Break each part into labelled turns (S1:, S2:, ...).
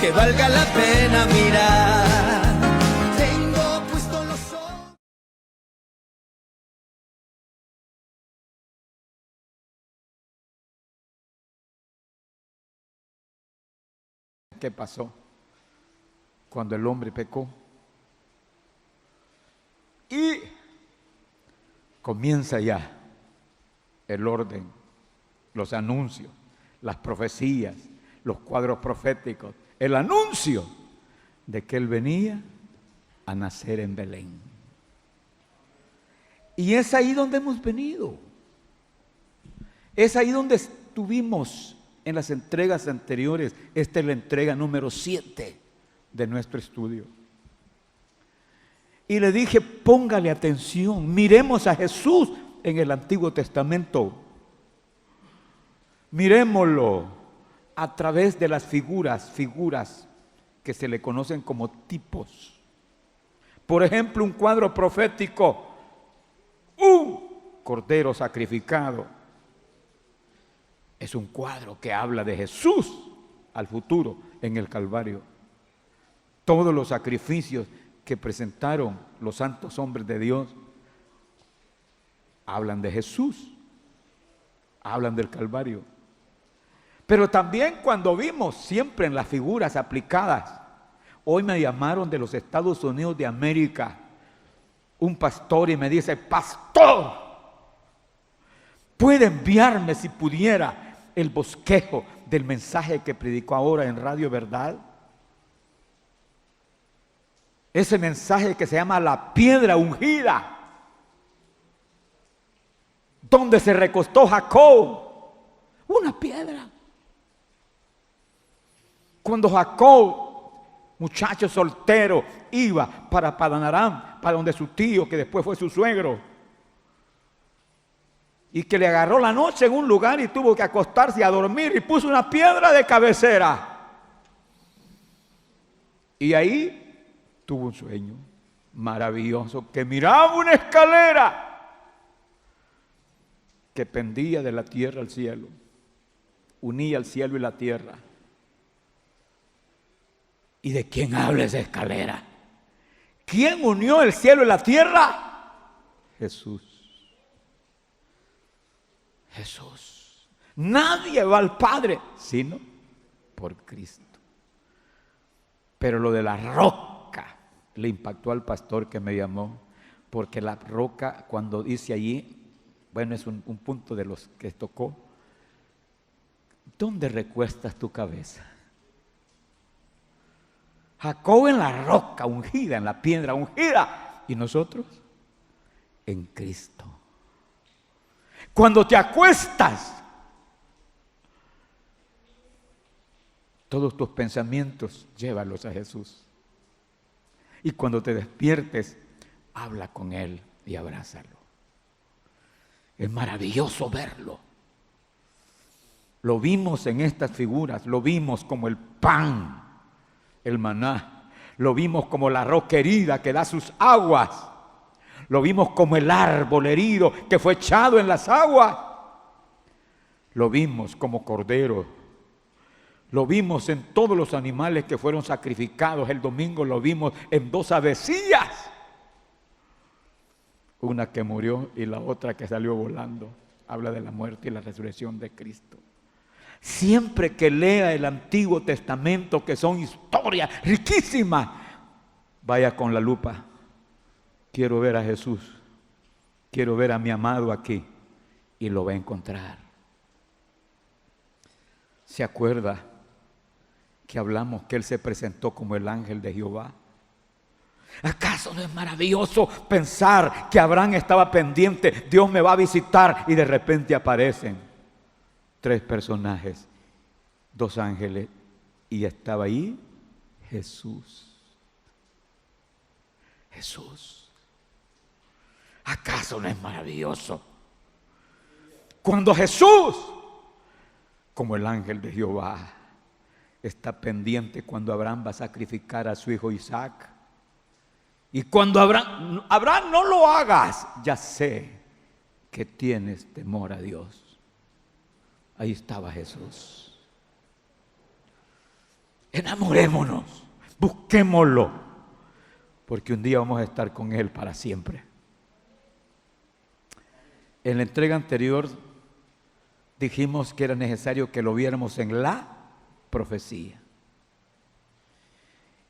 S1: que valga la pena mirar. Tengo puesto los ojos.
S2: ¿Qué pasó cuando el hombre pecó? Y comienza ya el orden, los anuncios, las profecías, los cuadros proféticos, el anuncio de que Él venía a nacer en Belén. Y es ahí donde hemos venido. Es ahí donde estuvimos en las entregas anteriores. Esta es la entrega número 7 de nuestro estudio. Y le dije, póngale atención, miremos a Jesús en el Antiguo Testamento. Mirémoslo a través de las figuras que se le conocen como tipos. Por ejemplo, un cuadro profético, un cordero sacrificado. Es un cuadro que habla de Jesús al futuro en el Calvario. Todos los sacrificios que presentaron los santos hombres de Dios hablan de Jesús, hablan del Calvario. Pero también cuando vimos siempre en las figuras aplicadas, hoy me llamaron de los Estados Unidos de América un pastor y me dice, pastor, ¿puede enviarme si pudiera el bosquejo del mensaje que predicó ahora en Radio Verdad? Ese mensaje que se llama la piedra ungida, donde se recostó Jacob, una piedra. Cuando Jacob, muchacho soltero, iba para Padán Aram, para donde su tío, que después fue su suegro, y que le agarró la noche en un lugar y tuvo que acostarse a dormir y puso una piedra de cabecera. Y ahí tuvo un sueño maravilloso, que miraba una escalera que pendía de la tierra al cielo, unía el cielo y la tierra. ¿Y de quién habla esa escalera? ¿Quién unió el cielo y la tierra? Jesús. Jesús. Nadie va al Padre sino por Cristo. Pero lo de la roca le impactó al pastor que me llamó, porque la roca, cuando dice allí, bueno, es un punto de los que tocó, ¿dónde recuestas tu cabeza? Jacob en la roca ungida, en la piedra ungida, y nosotros en Cristo. Cuando te acuestas, todos tus pensamientos llévalos a Jesús. Y cuando te despiertes, habla con Él y abrázalo. Es maravilloso verlo. Lo vimos en estas figuras, lo vimos como el pan, el maná. Lo vimos como la roca herida que da sus aguas. Lo vimos como el árbol herido que fue echado en las aguas. Lo vimos como cordero. Lo vimos en todos los animales que fueron sacrificados. El domingo lo vimos en 2 avecillas. Una que murió y la otra que salió volando. Habla de la muerte y la resurrección de Cristo. Siempre que lea el Antiguo Testamento, que son historias riquísimas, vaya con la lupa. Quiero ver a Jesús. Quiero ver a mi amado aquí. Y lo va a encontrar. ¿Se acuerda que hablamos que Él se presentó como el ángel de Jehová? ¿Acaso no es maravilloso pensar que Abraham estaba pendiente? Dios me va a visitar y de repente aparecen 3 personajes, 2 ángeles, y estaba ahí Jesús. Jesús. ¿Acaso no es maravilloso? Cuando Jesús, como el ángel de Jehová, está pendiente cuando Abraham va a sacrificar a su hijo Isaac. Y cuando Abraham, no lo hagas, ya sé que tienes temor a Dios. Ahí estaba Jesús. Enamorémonos, busquémoslo, porque un día vamos a estar con Él para siempre. En la entrega anterior dijimos que era necesario que lo viéramos en la profecía.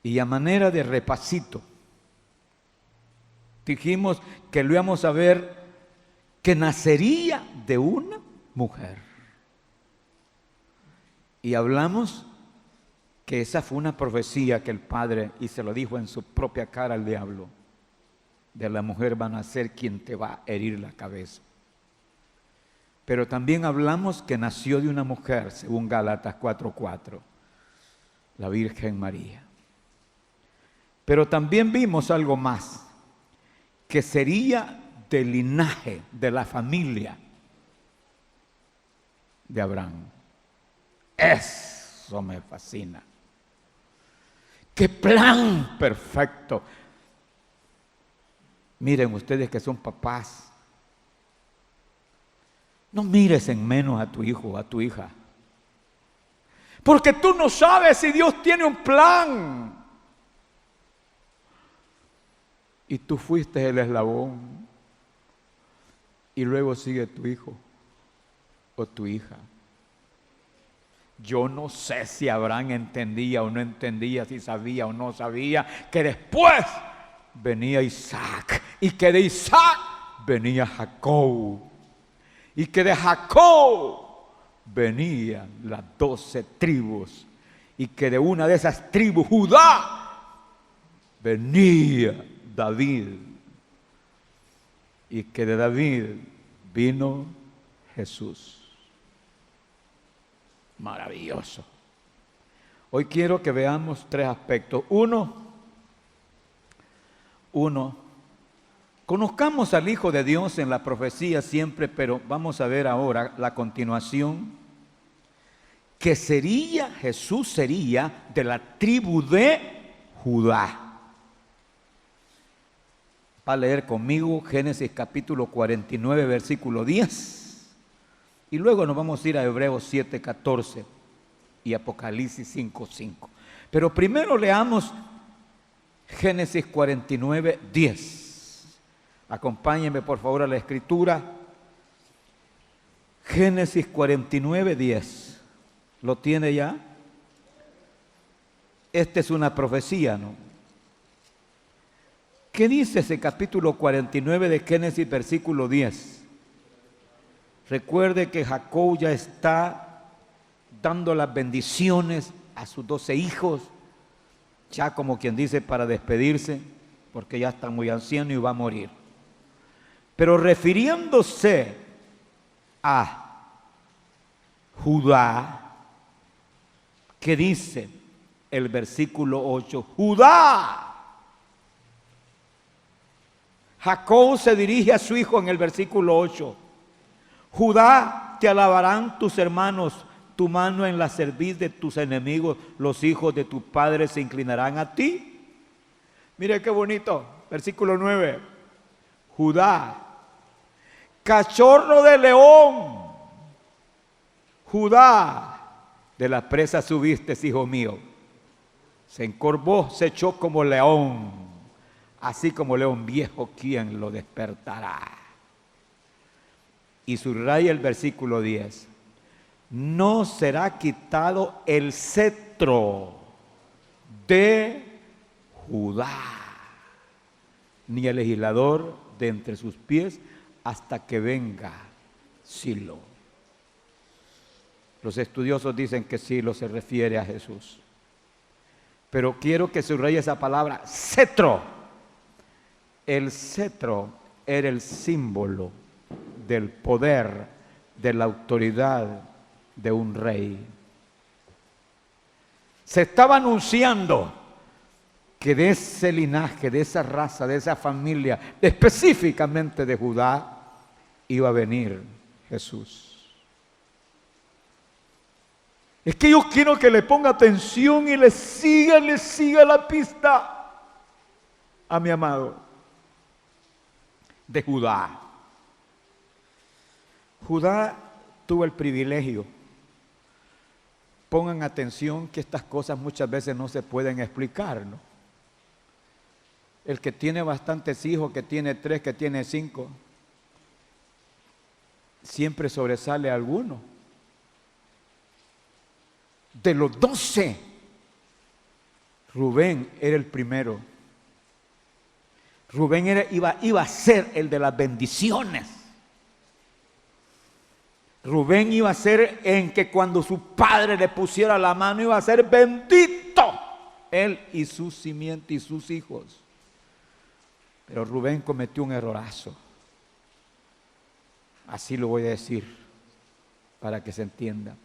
S2: Y a manera de repasito, dijimos que lo íbamos a ver que nacería de una mujer. Y hablamos que esa fue una profecía que el Padre, y se lo dijo en su propia cara al diablo, de la mujer va a nacer quien te va a herir la cabeza. Pero también hablamos que nació de una mujer, según Gálatas 4:4, la Virgen María. Pero también vimos algo más, que sería del linaje, de la familia de Abraham. Eso me fascina. ¡Qué plan perfecto! Miren ustedes que son papás, no mires en menos a tu hijo o a tu hija, porque tú no sabes si Dios tiene un plan. Y tú fuiste el eslabón, y luego sigue tu hijo o tu hija. Yo no sé si Abraham entendía o no entendía, si sabía o no sabía, que después venía Isaac, y que de Isaac venía Jacob, y que de Jacob venían las 12 tribus, y que de una de esas tribus, Judá, venía David, y que de David vino Jesús. Maravilloso. Hoy quiero que veamos 3 aspectos. Uno, conozcamos al Hijo de Dios en la profecía siempre, pero vamos a ver ahora la continuación, que sería, Jesús sería de la tribu de Judá. Va a leer conmigo Génesis capítulo 49, versículo 10. Y luego nos vamos a ir a Hebreos 7:14 y Apocalipsis 5:5. Pero primero leamos Génesis 49:10. Acompáñenme por favor a la escritura. Génesis 49:10. ¿Lo tiene ya? Esta es una profecía, ¿no? ¿Qué dice ese capítulo 49 de Génesis, versículo 10? Recuerde que Jacob ya está dando las bendiciones a sus 12 hijos, ya como quien dice para despedirse, porque ya está muy anciano y va a morir. Pero refiriéndose a Judá, ¿qué dice el versículo 8? Judá. Jacob se dirige a su hijo en el versículo 8. Judá, te alabarán tus hermanos, tu mano en la cerviz de tus enemigos, los hijos de tu padre se inclinarán a ti. Mire qué bonito, versículo 9. Judá, cachorro de león. Judá, de la presa subiste, hijo mío. Se encorvó, se echó como león, así como león viejo, ¿quién lo despertará? Y subraya el versículo 10. No será quitado el cetro de Judá, ni el legislador de entre sus pies, hasta que venga Silo. Los estudiosos dicen que Silo se refiere a Jesús. Pero quiero que subraye esa palabra, cetro. El cetro era el símbolo del poder, de la autoridad de un rey. Se estaba anunciando que de ese linaje, de esa raza, de esa familia, específicamente de Judá, iba a venir Jesús. Es que yo quiero que le ponga atención y le siga la pista a mi amado de Judá. Judá tuvo el privilegio Pongan atención que estas cosas muchas veces no se pueden explicar, ¿no? El que tiene bastantes hijos, que tiene 3, que tiene 5, siempre sobresale alguno. De los 12, Rubén era el primero. Rubén iba a ser el de las bendiciones. Rubén iba a ser en que cuando su padre le pusiera la mano iba a ser bendito, él y su simiente y sus hijos. Pero Rubén cometió un errorazo. Así lo voy a decir para que se entienda.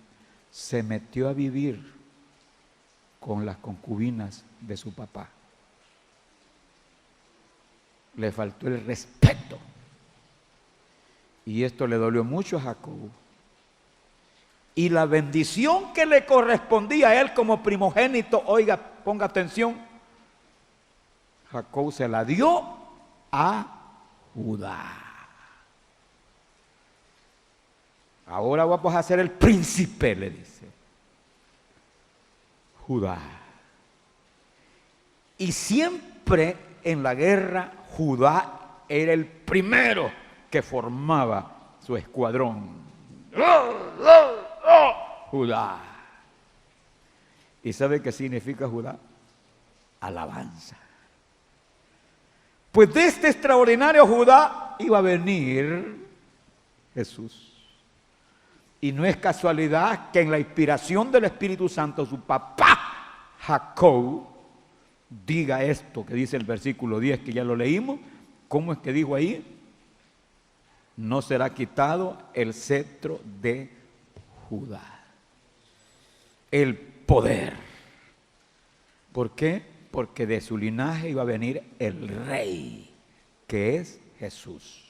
S2: Se metió a vivir con las concubinas de su papá. Le faltó el respeto. Y esto le dolió mucho a Jacob. Y la bendición que le correspondía a él como primogénito, oiga, ponga atención, Jacob se la dio a Judá. Ahora vamos a ser el príncipe, le dice. Judá. Y siempre en la guerra, Judá era el primero que formaba su escuadrón. Judá. ¿Y sabe qué significa Judá? Alabanza. Pues de este extraordinario Judá iba a venir Jesús. Y no es casualidad que en la inspiración del Espíritu Santo su papá Jacob diga esto que dice el versículo 10, que ya lo leímos. ¿Cómo es que dijo ahí? No será quitado el cetro de Judá. El poder. ¿Por qué? Porque de su linaje iba a venir el rey, que es Jesús.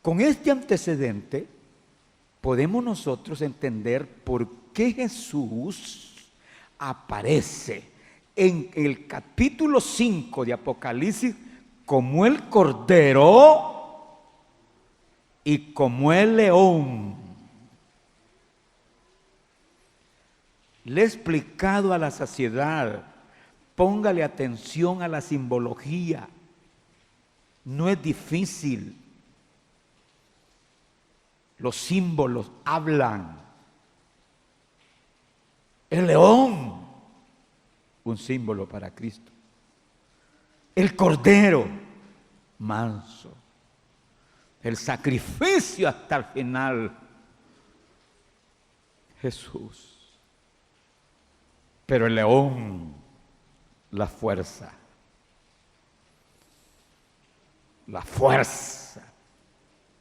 S2: Con este antecedente podemos nosotros entender por qué Jesús aparece en el capítulo 5 de Apocalipsis como el cordero y como el león. Le he explicado a la saciedad, póngale atención a la simbología, no es difícil. Los símbolos hablan. El león, un símbolo para Cristo. El cordero, manso. El sacrificio hasta el final, Jesús. Pero el león, la fuerza. La fuerza.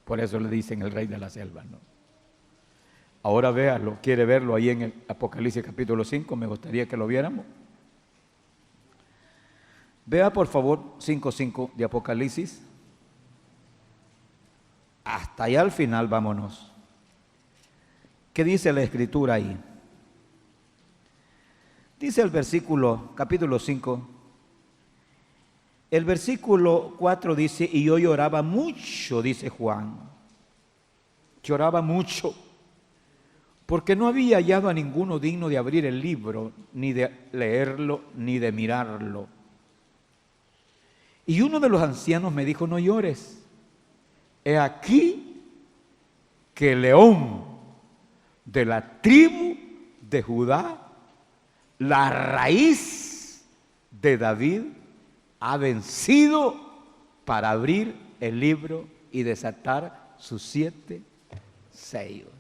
S2: Por eso le dicen el rey de la selva, ¿no? Ahora véalo, quiere verlo ahí en el Apocalipsis capítulo 5, me gustaría que lo viéramos. Vea por favor 5:5 de Apocalipsis. Hasta allá al final vámonos. ¿Qué dice la escritura ahí? Dice el versículo, capítulo 5. El versículo 4 dice, y yo lloraba mucho, dice Juan. Lloraba mucho, porque no había hallado a ninguno digno de abrir el libro, ni de leerlo, ni de mirarlo. Y uno de los ancianos me dijo, no llores. He aquí que el león de la tribu de Judá, la raíz de David, ha vencido para abrir el libro y desatar sus 7 sellos.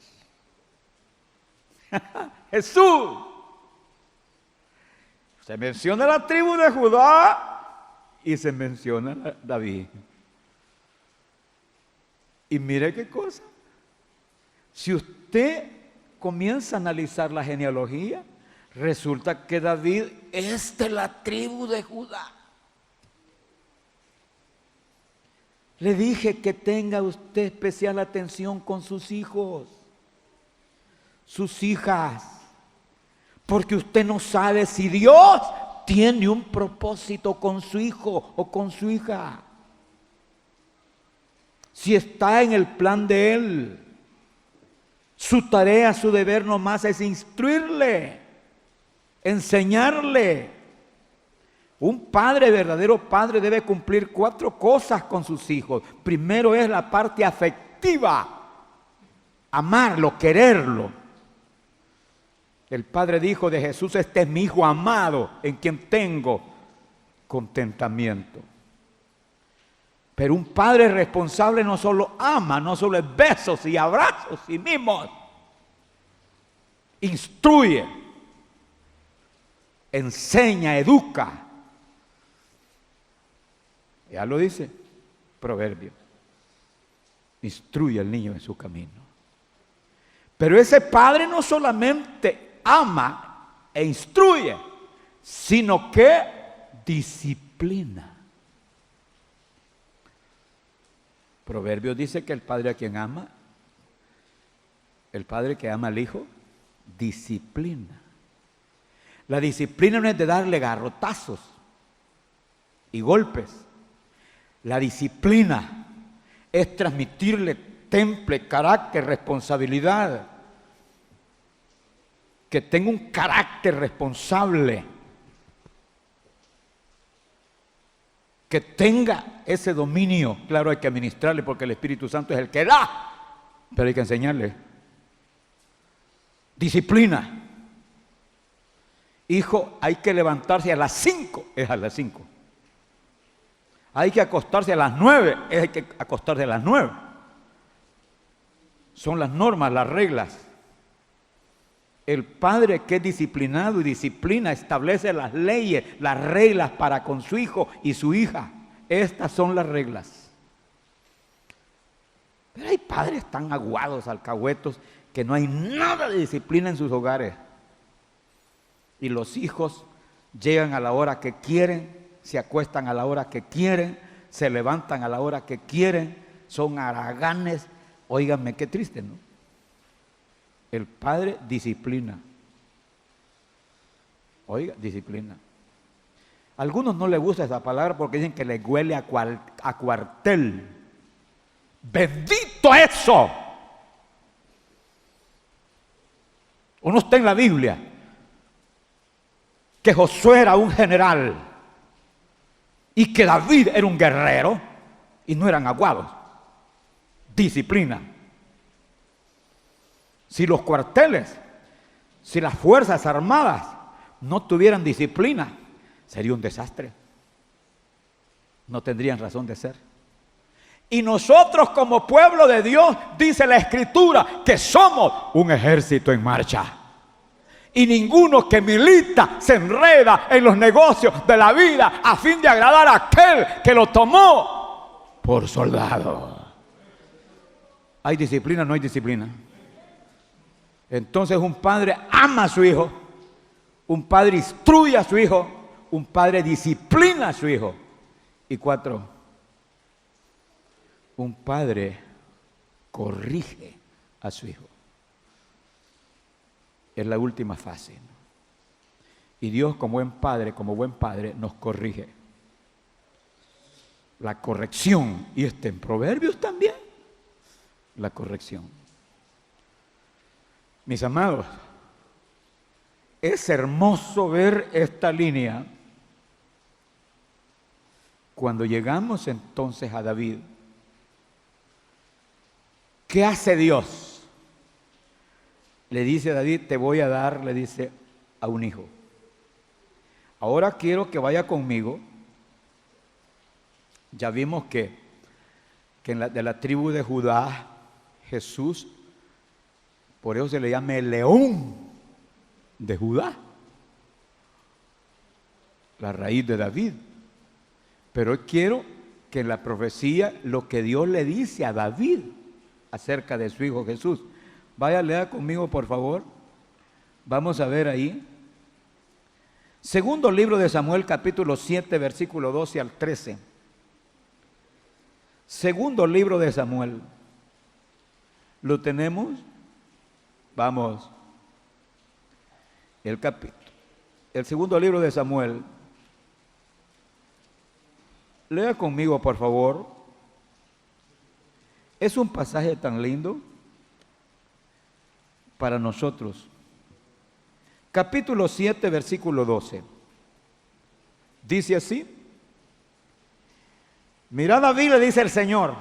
S2: Jesús. Se menciona la tribu de Judá y se menciona a David. Y mire qué cosa. Si usted comienza a analizar la genealogía, resulta que David es de la tribu de Judá. Le dije que tenga usted especial atención con sus hijos, sus hijas, porque usted no sabe si Dios tiene un propósito con su hijo o con su hija, si está en el plan de Él. Su tarea, su deber nomás es instruirle, enseñarle. Un padre, verdadero padre, debe cumplir 4 cosas con sus hijos. Primero es la parte afectiva, amarlo, quererlo. El Padre dijo de Jesús: este es mi Hijo amado, en quien tengo contentamiento. Pero un padre responsable no solo ama, no solo es besos y abrazos y mimos. Instruye, enseña, educa. Ya lo dice Proverbio. Instruye al niño en su camino. Pero ese padre no solamente ama e instruye, sino que disciplina. Proverbios dice que el padre a quien ama, el padre que ama al hijo, disciplina. La disciplina no es de darle garrotazos y golpes. La disciplina es transmitirle temple, carácter, responsabilidad. Que tenga un carácter responsable. Que tenga ese dominio. Claro, hay que administrarle porque el Espíritu Santo es el que da, pero hay que enseñarle. Disciplina. Hijo, hay que levantarse a las 5, es a las 5. Hay que acostarse a las 9, hay que acostarse a las 9. Son las normas, las reglas. El padre que es disciplinado y disciplina establece las leyes, las reglas para con su hijo y su hija. Estas son las reglas. Pero hay padres tan aguados, alcahuetos, que no hay nada de disciplina en sus hogares. Y los hijos llegan a la hora que quieren, se acuestan a la hora que quieren, se levantan a la hora que quieren, son haraganes. Óiganme, qué triste, ¿no? El padre disciplina. Oiga, disciplina. A algunos no les gusta esa palabra porque dicen que les huele a cuartel. ¡Bendito eso! Uno está en la Biblia que Josué era un general y que David era un guerrero y no eran aguados. Disciplina. Si los cuarteles, si las fuerzas armadas no tuvieran disciplina, sería un desastre. No tendrían razón de ser. Y nosotros como pueblo de Dios, dice la Escritura, que somos un ejército en marcha. Y ninguno que milita se enreda en los negocios de la vida a fin de agradar a aquel que lo tomó por soldado. ¿Hay disciplina o no hay disciplina? Entonces un padre ama a su hijo, un padre instruye a su hijo, un padre disciplina a su hijo. Y 4, un padre corrige a su hijo. Es la última fase, ¿no? Y Dios como buen padre nos corrige. La corrección, y en Proverbios también, la corrección. Mis amados, es hermoso ver esta línea cuando llegamos entonces a David. ¿Qué hace Dios? Le dice a David, te voy a dar, le dice, a un hijo. Ahora quiero que vaya conmigo. Ya vimos que de la tribu de Judá, Jesús, por eso se le llama el león de Judá, la raíz de David. Pero hoy quiero que en la profecía lo que Dios le dice a David acerca de su hijo Jesús. Vaya, lea conmigo por favor. Vamos a ver ahí. Segundo libro de Samuel, capítulo 7, versículo 12 al 13. Segundo libro de Samuel. ¿Lo tenemos? Vamos. El segundo libro de Samuel. Lea conmigo, por favor. Es un pasaje tan lindo. para nosotros. Capítulo 7, versículo 12. Dice así: mira, David, le dice el Señor,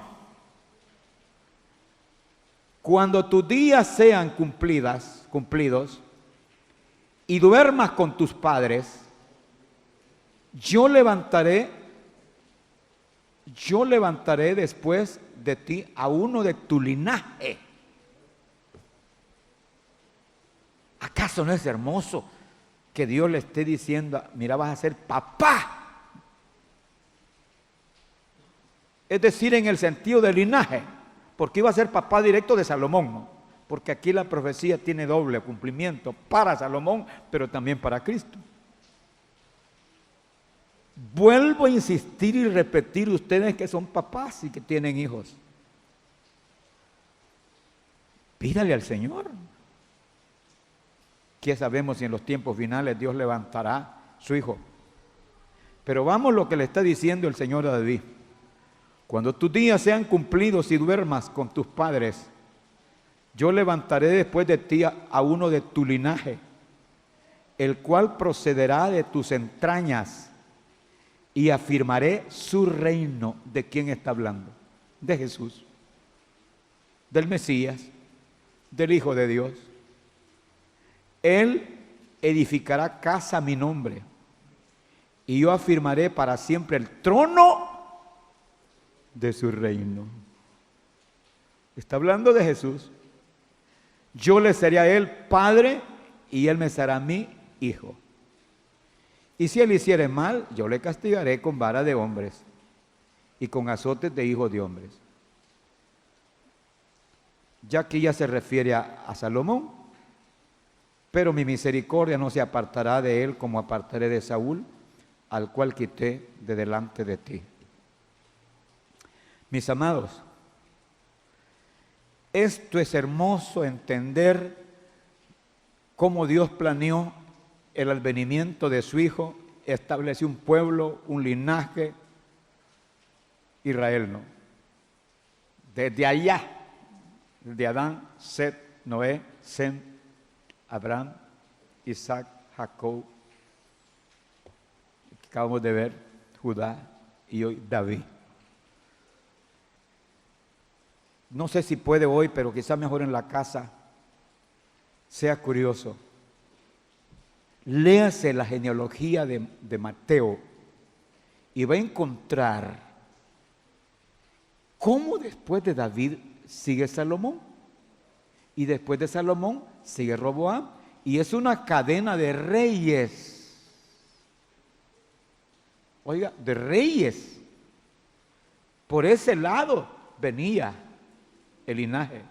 S2: cuando tus días sean cumplidos y duermas con tus padres, yo levantaré después de ti a uno de tu linaje. ¿Acaso no es hermoso que Dios le esté diciendo, mira, vas a ser papá? Es decir, en el sentido de linaje, porque iba a ser papá directo de Salomón, ¿no? Porque aquí la profecía tiene doble cumplimiento para Salomón, pero también para Cristo. Vuelvo a insistir y repetir, ustedes que son papás y que tienen hijos, pídale al Señor. ¿Qué sabemos si en los tiempos finales Dios levantará su hijo? Pero vamos lo que le está diciendo el Señor a David. Cuando tus días sean cumplidos y duermas con tus padres, yo levantaré después de ti a uno de tu linaje, el cual procederá de tus entrañas, y afirmaré su reino. ¿De quién está hablando? De Jesús, del Mesías, del Hijo de Dios. Él edificará casa a mi nombre, y yo afirmaré para siempre el trono de su reino. Está hablando de Jesús. Yo le seré a él padre, y él me será a mí hijo. Y si él hiciere mal, yo le castigaré con vara de hombres y con azotes de hijos de hombres. Ya aquí ya se refiere a Salomón. Pero mi misericordia no se apartará de él como apartaré de Saúl, al cual quité de delante de ti. Mis amados, esto es hermoso, entender cómo Dios planeó el advenimiento de su Hijo, estableció un pueblo, un linaje, Israel, ¿no? Desde allá, de Adán, Set, Noé, Sem, Abraham, Isaac, Jacob, acabamos de ver, Judá y hoy David. No sé si puede hoy, pero quizá mejor en la casa, sea curioso. Léase la genealogía de Mateo y va a encontrar cómo después de David sigue Salomón. Y después de Salomón sigue Roboam. Y es una cadena de reyes. Oiga, de reyes. Por ese lado venía el linaje.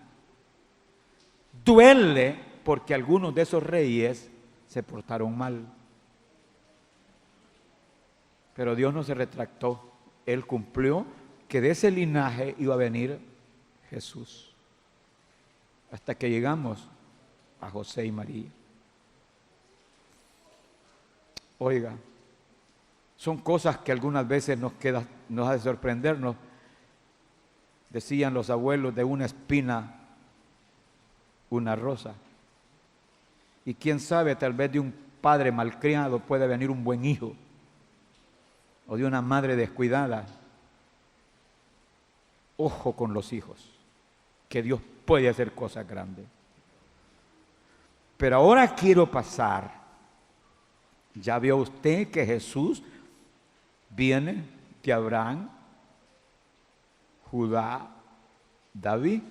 S2: Duele porque algunos de esos reyes se portaron mal. Pero Dios no se retractó. Él cumplió que de ese linaje iba a venir Jesús. Hasta que llegamos a José y María. Oiga, son cosas que algunas veces nos hace sorprendernos. Decían los abuelos, de una espina, una rosa. Y quién sabe, tal vez de un padre malcriado puede venir un buen hijo. O de una madre descuidada. Ojo con los hijos, que Dios puede hacer cosas grandes. Pero ahora quiero pasar. Ya vio usted que Jesús viene de Abraham, Judá, David.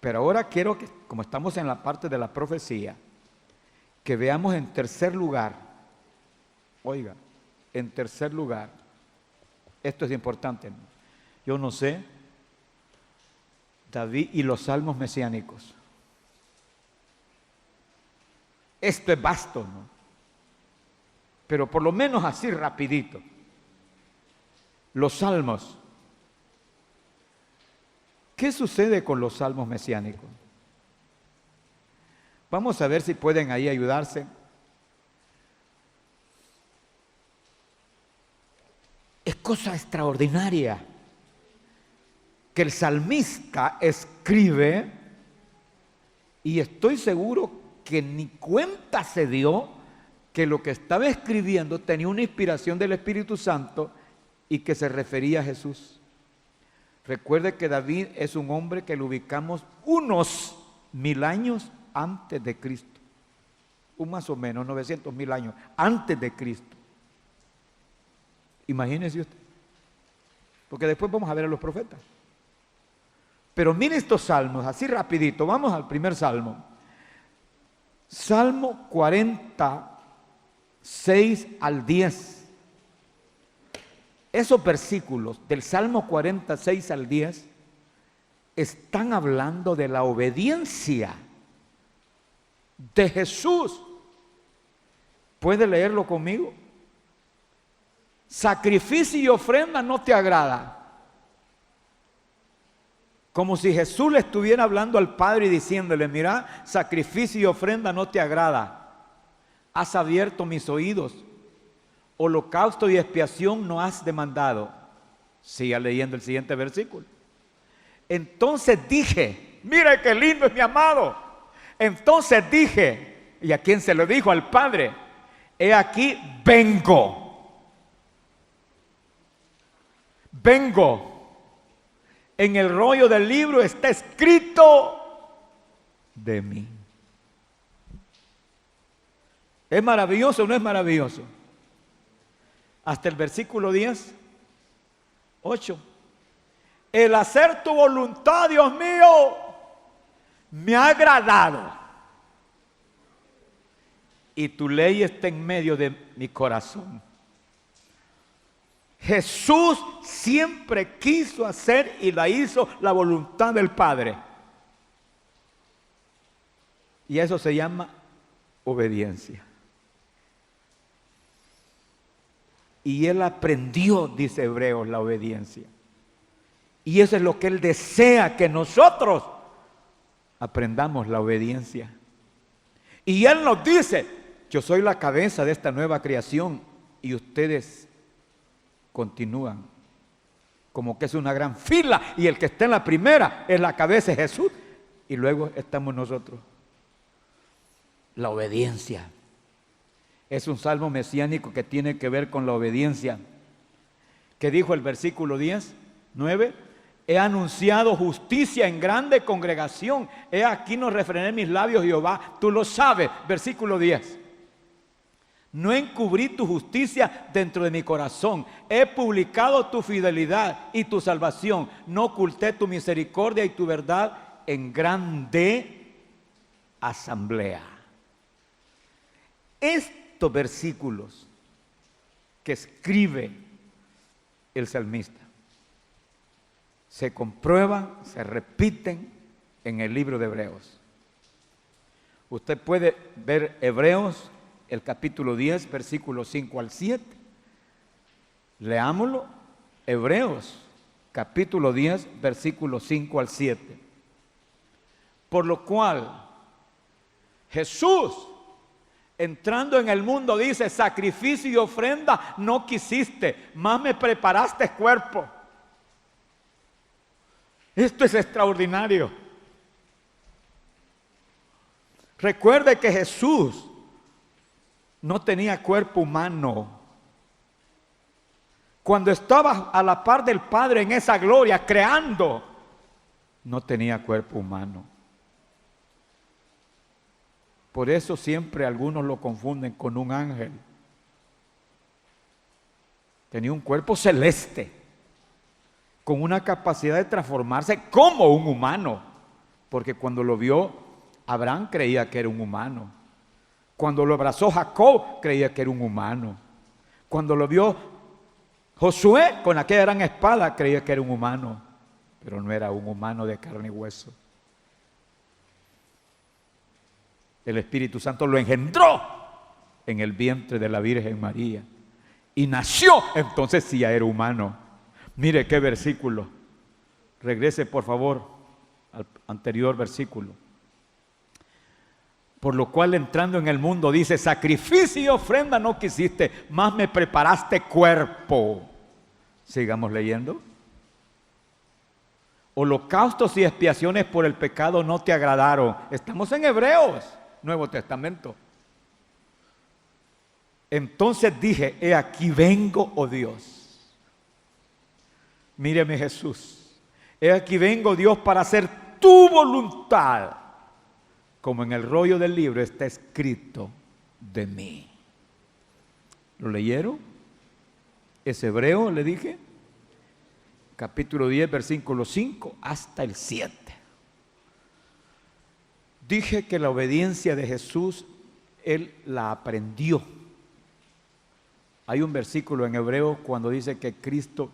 S2: Pero ahora quiero que, como estamos en la parte de la profecía, que veamos en tercer lugar. Oiga, en tercer lugar, esto es importante, ¿no? Yo no sé, David y los salmos mesiánicos. Esto es vasto, ¿no? Pero por lo menos así rapidito. Los salmos. ¿Qué sucede con los salmos mesiánicos? Vamos a ver si pueden ahí ayudarse. Es cosa extraordinaria que el salmista escribe Y estoy seguro que ni cuenta se dio que lo que estaba escribiendo tenía una inspiración del Espíritu Santo y que se refería a Jesús. Recuerde que David es un hombre que lo ubicamos unos 1000 años antes de Cristo. Un más o menos 900.000 años antes de Cristo. Imagínese usted. Porque después vamos a ver a los profetas. Pero mire estos salmos, así rapidito. Vamos al primer salmo. Salmo 46 al 10. Esos versículos del Salmo 46 al 10 están hablando de la obediencia de Jesús. ¿Puede leerlo conmigo? Sacrificio y ofrenda no te agrada. Como si Jesús le estuviera hablando al Padre y diciéndole: mira, sacrificio y ofrenda no te agrada. Has abierto mis oídos. Holocausto y expiación no has demandado. Siga leyendo el siguiente versículo. Entonces dije, mire qué lindo es mi amado. Entonces dije, ¿y a quién se lo dijo? Al Padre. He aquí, vengo. Vengo. En el rollo del libro está escrito de mí. ¿Es maravilloso o no es maravilloso? Hasta el versículo 10, 8. El hacer tu voluntad, Dios mío, me ha agradado. Y tu ley está en medio de mi corazón. Jesús siempre quiso hacer y la hizo la voluntad del Padre. Y eso se llama obediencia. Y él aprendió, dice Hebreos, la obediencia. Y eso es lo que él desea, que nosotros aprendamos la obediencia. Y él nos dice: yo soy la cabeza de esta nueva creación y ustedes continúan como que es una gran fila y el que está en la primera es la cabeza de Jesús y luego estamos nosotros. La obediencia es un salmo mesiánico que tiene que ver con la obediencia. ¿Qué dijo el versículo 10, 9? He anunciado justicia en grande congregación. He aquí no refrené mis labios, Jehová. Tú lo sabes. Versículo 10. No encubrí tu justicia dentro de mi corazón. He publicado tu fidelidad y tu salvación. No oculté tu misericordia y tu verdad en grande asamblea. Estos versículos que escribe el salmista se comprueban, se repiten en el libro de Hebreos. Usted puede ver Hebreos, el capítulo 10, versículos 5 al 7. Leámoslo. Hebreos, capítulo 10, versículos 5 al 7. Por lo cual, Jesús, entrando en el mundo, dice: sacrificio y ofrenda no quisiste, más me preparaste cuerpo. Esto es extraordinario. Recuerde que Jesús no tenía cuerpo humano. Cuando estaba a la par del Padre en esa gloria, creando, no tenía cuerpo humano. Por eso siempre algunos lo confunden con un ángel. Tenía un cuerpo celeste, con una capacidad de transformarse como un humano. Porque cuando lo vio Abraham, creía que era un humano. Cuando lo abrazó Jacob, creía que era un humano. Cuando lo vio Josué con aquella gran espada, creía que era un humano. Pero no era un humano de carne y hueso. El Espíritu Santo lo engendró en el vientre de la Virgen María. Y nació, entonces sí ya era humano. Mire qué versículo. Regrese por favor al anterior versículo. Por lo cual, entrando en el mundo, dice: sacrificio y ofrenda no quisiste, más me preparaste cuerpo. Sigamos leyendo. holocaustos y expiaciones por el pecado no te agradaron. Estamos en Hebreos, Nuevo Testamento. Entonces dije, he aquí vengo, oh Dios. Míreme Jesús. He aquí vengo, Dios, para hacer tu voluntad, como en el rollo del libro está escrito de mí. ¿Lo leyeron? Es Hebreo, le dije. Capítulo 10, versículo 5 hasta el 7. Dije que la obediencia de Jesús, Él la aprendió. Hay un versículo en Hebreo cuando dice que Cristo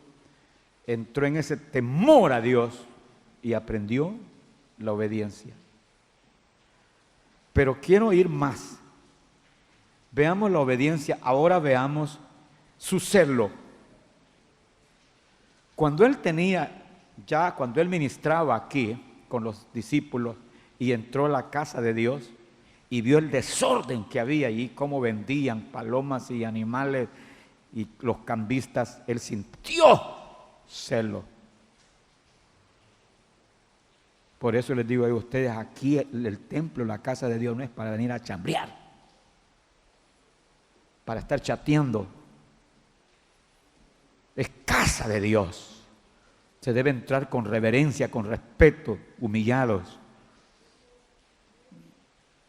S2: entró en ese temor a Dios y aprendió la obediencia. Pero quiero ir más. Veamos la obediencia, ahora veamos su celo. Cuando él cuando él ministraba aquí con los discípulos y entró a la casa de Dios y vio el desorden que había allí, cómo vendían palomas y animales y los cambistas, él sintió celo. Por eso les digo a ustedes, aquí el templo, la casa de Dios no es para venir a chambrear, para estar chateando. Es casa de Dios. Se debe entrar con reverencia, con respeto, humillados.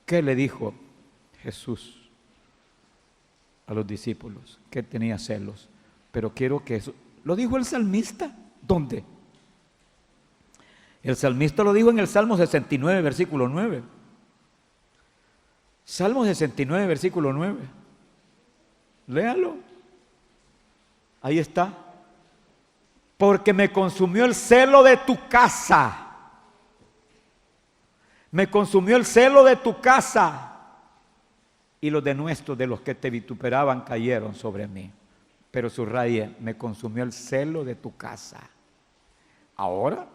S2: ¿Qué le dijo Jesús a los discípulos? Que tenía celos. Pero quiero que eso... ¿Lo dijo el salmista? ¿Dónde? El salmista lo dijo en el Salmo 69, versículo 9. Salmo 69, versículo 9. Léalo. Ahí está. Porque me consumió el celo de tu casa. Me consumió el celo de tu casa. Y los denuestos de los que te vituperaban cayeron sobre mí. Pero subraye, me consumió el celo de tu casa. Ahora,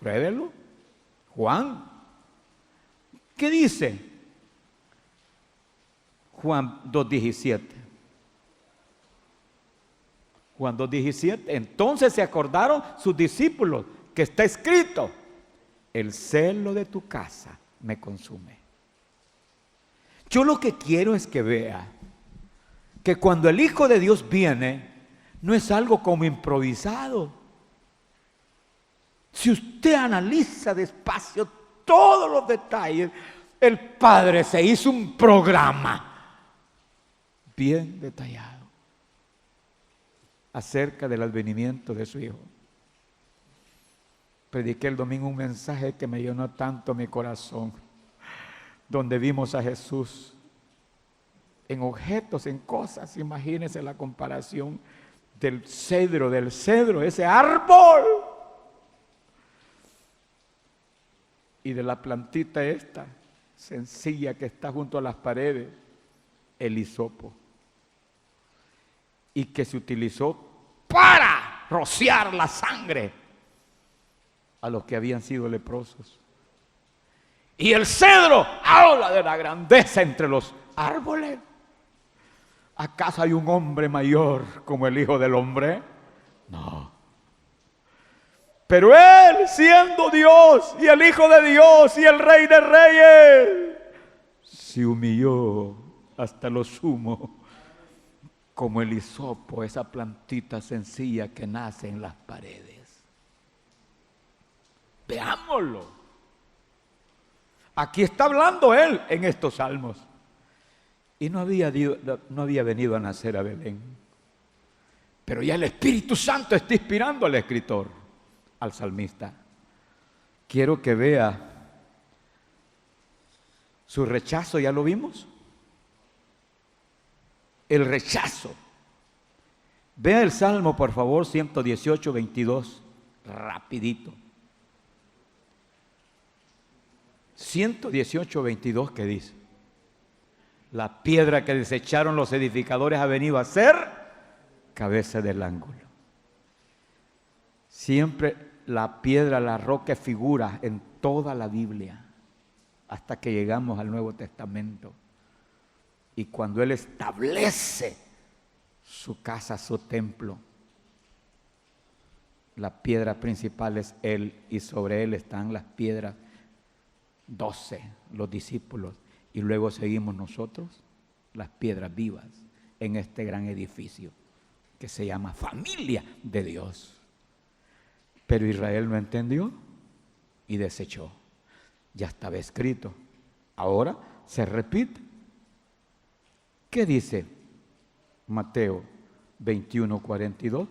S2: pruébelo. Juan, ¿qué dice? Juan 2:17. Juan 2:17. Entonces se acordaron sus discípulos que está escrito: el celo de tu casa me consume. Yo lo que quiero es que vea que cuando el Hijo de Dios viene, no es algo como improvisado. Si usted analiza despacio todos los detalles, el Padre se hizo un programa bien detallado acerca del advenimiento de su Hijo. Prediqué el domingo un mensaje que me llenó tanto mi corazón, donde vimos a Jesús en objetos, en cosas. Imagínense la comparación del cedro, ese árbol, y de la plantita esta sencilla que está junto a las paredes, el hisopo, y que se utilizó para rociar la sangre a los que habían sido leprosos. Y el cedro habla de la grandeza entre los árboles. ¿Acaso hay un hombre mayor como el Hijo del Hombre? No. Pero Él, siendo Dios y el Hijo de Dios y el Rey de Reyes, se humilló hasta lo sumo, como el hisopo, esa plantita sencilla que nace en las paredes. Veámoslo. Aquí está hablando Él en estos salmos. Y no había venido a nacer a Belén. Pero ya el Espíritu Santo está inspirando al escritor, al salmista. Quiero que vea su rechazo, ¿ya lo vimos? El rechazo. Vea el Salmo, por favor, 118, 22, rapidito. 118, 22, ¿qué dice? La piedra que desecharon los edificadores ha venido a ser cabeza del ángulo. Siempre la piedra, la roca figura en toda la Biblia, hasta que llegamos al Nuevo Testamento. Y cuando Él establece su casa, su templo, La piedra principal es Él y sobre Él están las piedras 12, los discípulos. Y luego seguimos nosotros, las piedras vivas, en este gran edificio que se llama familia de Dios. Pero Israel no entendió y desechó. Ya estaba escrito. Ahora se repite. ¿Qué dice Mateo 21:42?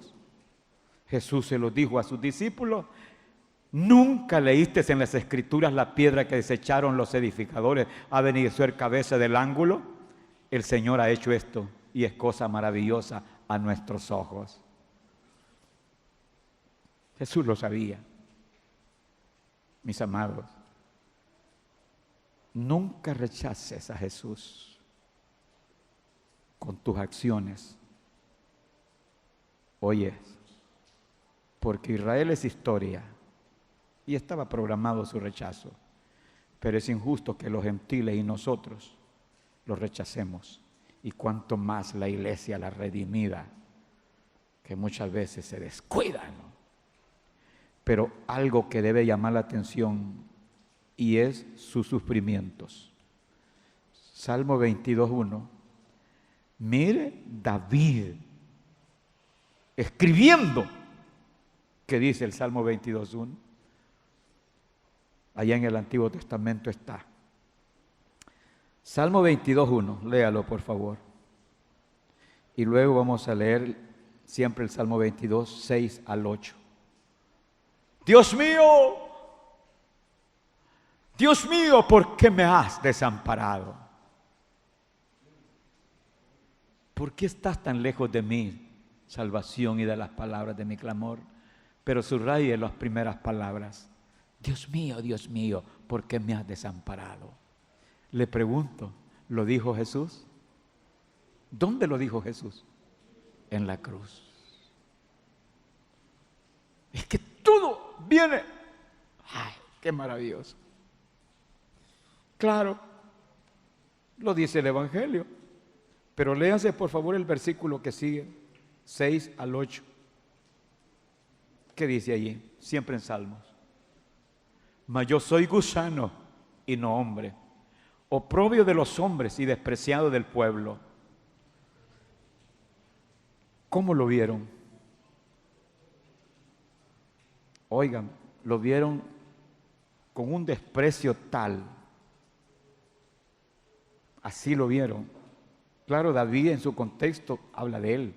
S2: Jesús se lo dijo a sus discípulos: ¿nunca leíste en las Escrituras la piedra que desecharon los edificadores ha venido a ser cabeza del ángulo? El Señor ha hecho esto y es cosa maravillosa a nuestros ojos. Jesús lo sabía. Mis amados, nunca rechaces a Jesús con tus acciones. Oye, porque Israel es historia y estaba programado su rechazo, pero es injusto que los gentiles y nosotros los rechacemos, y cuanto más la iglesia, la redimida, que muchas veces se descuida, ¿no? Pero algo que debe llamar la atención y es sus sufrimientos. Salmo 22:1. Mire David escribiendo, que dice el Salmo 22:1. Allá en el Antiguo Testamento está. Salmo 22:1, léalo por favor. Y luego vamos a leer siempre el Salmo 22, 6 al 8. Dios mío, ¿por qué me has desamparado? ¿Por qué estás tan lejos de mí, salvación, y de las palabras de mi clamor? Pero subraye las primeras palabras. Dios mío, ¿por qué me has desamparado? Le pregunto, ¿lo dijo Jesús? ¿Dónde lo dijo Jesús? En la cruz. Es que todo viene. ¡Ay, qué maravilloso! Claro, lo dice el Evangelio. Pero léanse por favor el versículo que sigue, 6 al 8. ¿Qué dice allí? Siempre en Salmos. Mas yo soy gusano y no hombre, oprobio de los hombres y despreciado del pueblo. ¿Cómo lo vieron? Oigan, lo vieron con un desprecio tal. Así lo vieron. Claro, David en su contexto habla de él,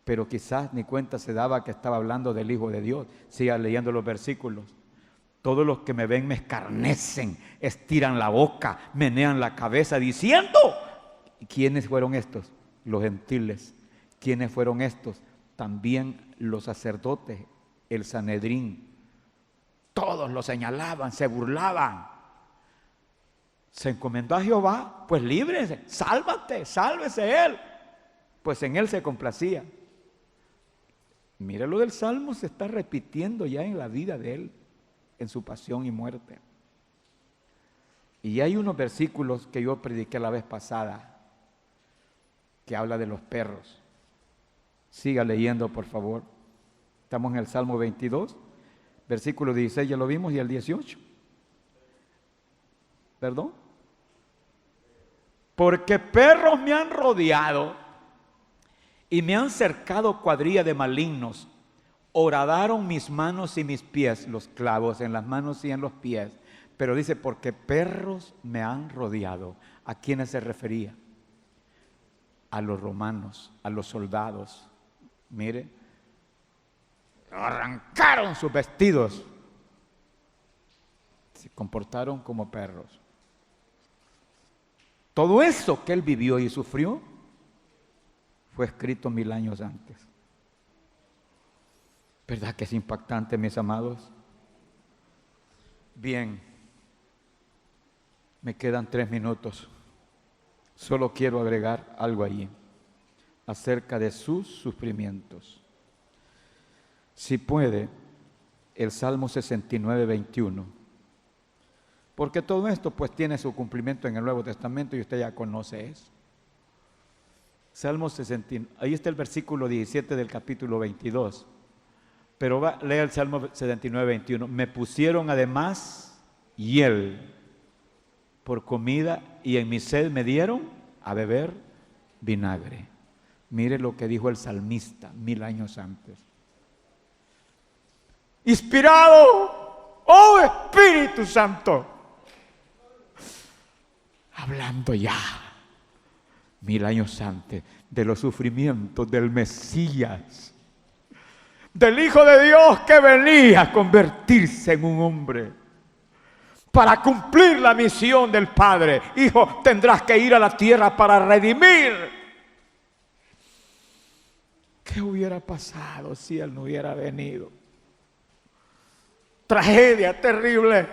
S2: pero quizás ni cuenta se daba que estaba hablando del Hijo de Dios. Siga leyendo los versículos. Todos los que me ven me escarnecen, estiran la boca, menean la cabeza diciendo. ¿Y quiénes fueron estos? Los gentiles. ¿Quiénes fueron estos? También los sacerdotes, el Sanedrín. Todos lo señalaban, se burlaban. Se encomendó a Jehová, pues líbrese, sálvate, sálvese él. Pues en él se complacía. Mire, lo del Salmo se está repitiendo ya en la vida de él, en su pasión y muerte. Y hay unos versículos que yo prediqué la vez pasada, que habla de los perros. Siga leyendo, por favor. Estamos en el Salmo 22, versículo 16, ya lo vimos, y el 18. ¿Perdón? Porque perros me han rodeado y me han cercado cuadrilla de malignos. Horadaron mis manos y mis pies, los clavos en las manos y en los pies. Pero dice, porque perros me han rodeado. ¿A quiénes se refería? A los romanos, a los soldados. Mire, arrancaron sus vestidos. Se comportaron como perros. Todo eso que él vivió y sufrió fue escrito 1000 años antes. ¿Verdad que es impactante, mis amados? Bien, me quedan 3 minutos. Solo quiero agregar algo allí acerca de sus sufrimientos. Si puede, el Salmo 69, 21. Porque todo esto pues tiene su cumplimiento en el Nuevo Testamento y usted ya conoce eso. Salmo 69, ahí está el versículo 17 del capítulo 22. Pero lea el Salmo 79, 21. Me pusieron además hiel por comida y en mi sed me dieron a beber vinagre. Mire lo que dijo el salmista 1000 años antes. Inspirado, oh Espíritu Santo, hablando ya 1000 años antes de los sufrimientos del Mesías, del Hijo de Dios que venía a convertirse en un hombre para cumplir la misión del Padre. Hijo, tendrás que ir a la tierra para redimir. ¿Qué hubiera pasado si Él no hubiera venido? Tragedia terrible.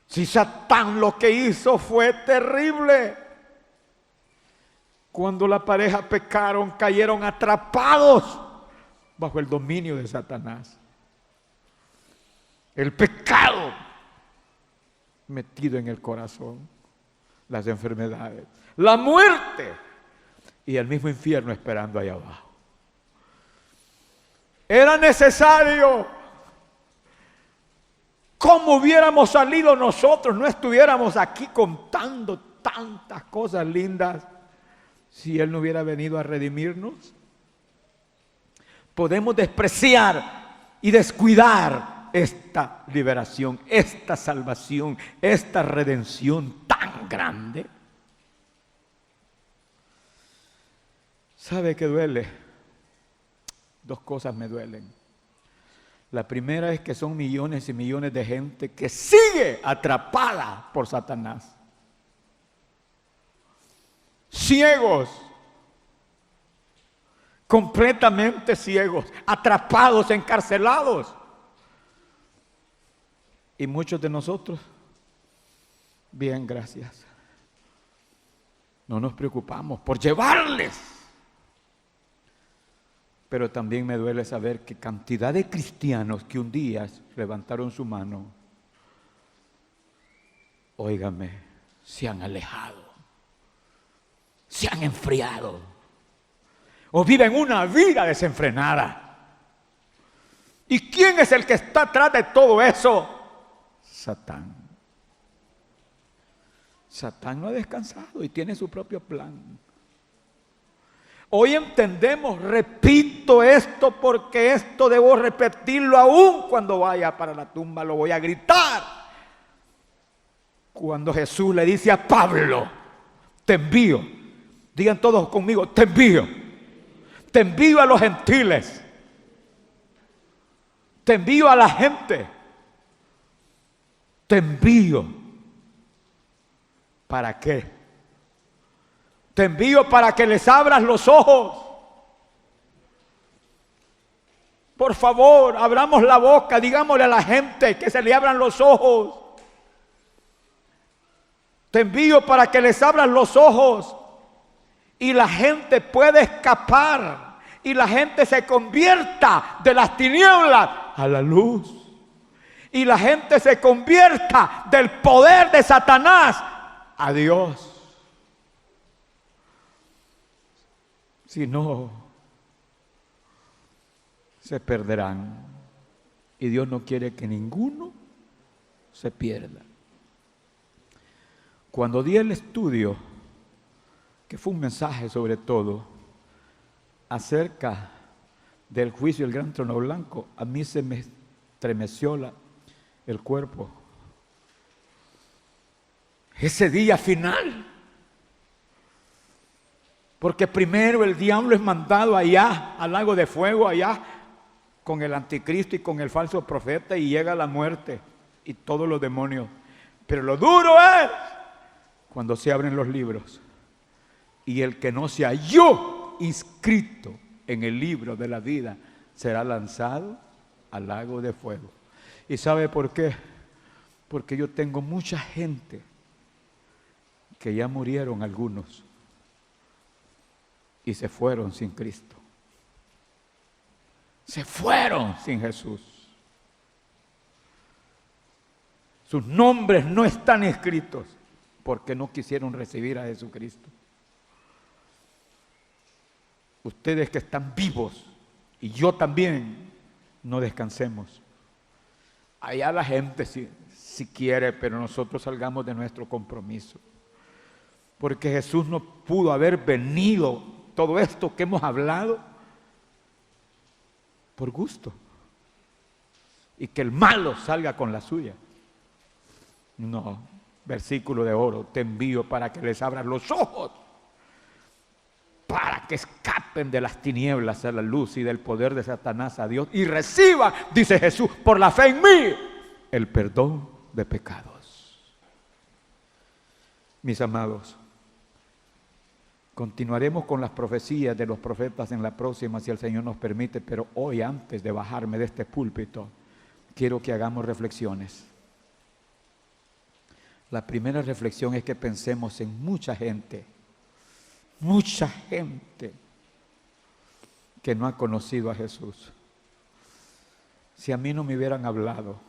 S2: Si Satán lo que hizo fue terrible. Cuando la pareja pecaron, cayeron atrapados bajo el dominio de Satanás. El pecado metido en el corazón, las enfermedades, la muerte y el mismo infierno esperando allá abajo. Era necesario. ¿Cómo hubiéramos salido nosotros? No estuviéramos aquí contando tantas cosas lindas si Él no hubiera venido a redimirnos. Podemos despreciar y descuidar esta liberación, esta salvación, esta redención tan grande. ¿Sabe qué duele? Dos cosas me duelen. La primera es que son millones y millones de gente que sigue atrapada por Satanás. Ciegos, completamente ciegos, atrapados, encarcelados. Y muchos de nosotros, bien, gracias, no nos preocupamos por llevarles. Pero también me duele saber que cantidad de cristianos que un día levantaron su mano, óigame, se han alejado, se han enfriado o viven una vida desenfrenada. ¿Y quién es el que está atrás de todo eso? Satán. Satán no ha descansado y tiene su propio plan. Hoy entendemos, repito esto porque esto debo repetirlo aún cuando vaya para la tumba, lo voy a gritar. Cuando Jesús le dice a Pablo, te envío, digan todos conmigo, te envío a los gentiles, te envío a la gente, te envío, ¿para qué? Te envío para que les abras los ojos. Por favor, abramos la boca, digámosle a la gente que se le abran los ojos. Te envío para que les abras los ojos y la gente pueda escapar y la gente se convierta de las tinieblas a la luz y la gente se convierta del poder de Satanás a Dios. Si no, se perderán. Y Dios no quiere que ninguno se pierda. Cuando di el estudio, que fue un mensaje sobre todo, acerca del juicio del gran trono blanco, a mí se me estremeció el cuerpo. Ese día final. Porque primero el diablo es mandado allá, al lago de fuego, allá, con el anticristo y con el falso profeta, y llega la muerte y todos los demonios. Pero lo duro es cuando se abren los libros y el que no se halló inscrito en el libro de la vida será lanzado al lago de fuego. ¿Y sabe por qué? Porque yo tengo mucha gente que ya murieron algunos y se fueron sin Cristo. Se fueron sin Jesús. Sus nombres no están escritos porque no quisieron recibir a Jesucristo. Ustedes que están vivos y yo también, no descansemos. Allá la gente si quiere, pero nosotros salgamos de nuestro compromiso. Porque Jesús no pudo haber venido todo esto que hemos hablado por gusto. Y que el malo salga con la suya. No, versículo de oro, te envío para que les abras los ojos, para que escapen de las tinieblas a la luz y del poder de Satanás a Dios y reciban, dice Jesús, por la fe en mí, el perdón de pecados. Mis amados, continuaremos con las profecías de los profetas en la próxima, si el Señor nos permite, pero hoy, antes de bajarme de este púlpito, quiero que hagamos reflexiones. La primera reflexión es que pensemos en mucha gente que no ha conocido a Jesús. Si a mí no me hubieran hablado,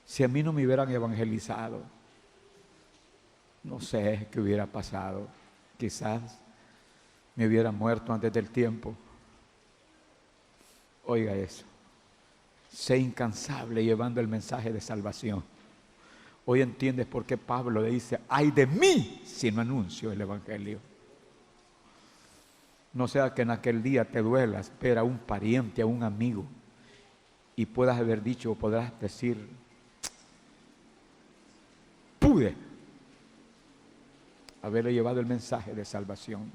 S2: si a mí no me hubieran evangelizado, no sé qué hubiera pasado. Quizás me hubiera muerto antes del tiempo. Oiga eso. Sé incansable llevando el mensaje de salvación. Hoy entiendes por qué Pablo le dice, ay de mí si no anuncio el evangelio. No sea que en aquel día te duelas ver a un pariente, a un amigo, y puedas haber dicho o podrás decir, pude haberle llevado el mensaje de salvación.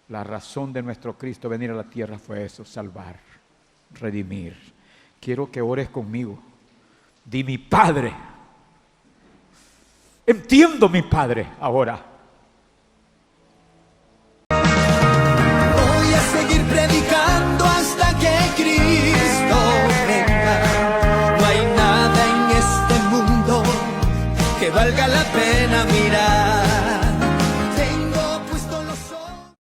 S2: La razón de nuestro Cristo venir a la tierra fue eso, salvar, redimir. Quiero que ores conmigo. Di mi Padre. Entiendo mi Padre ahora.
S1: Voy a seguir predicando hasta que Cristo venga. No hay nada en este mundo que valga la pena mirar.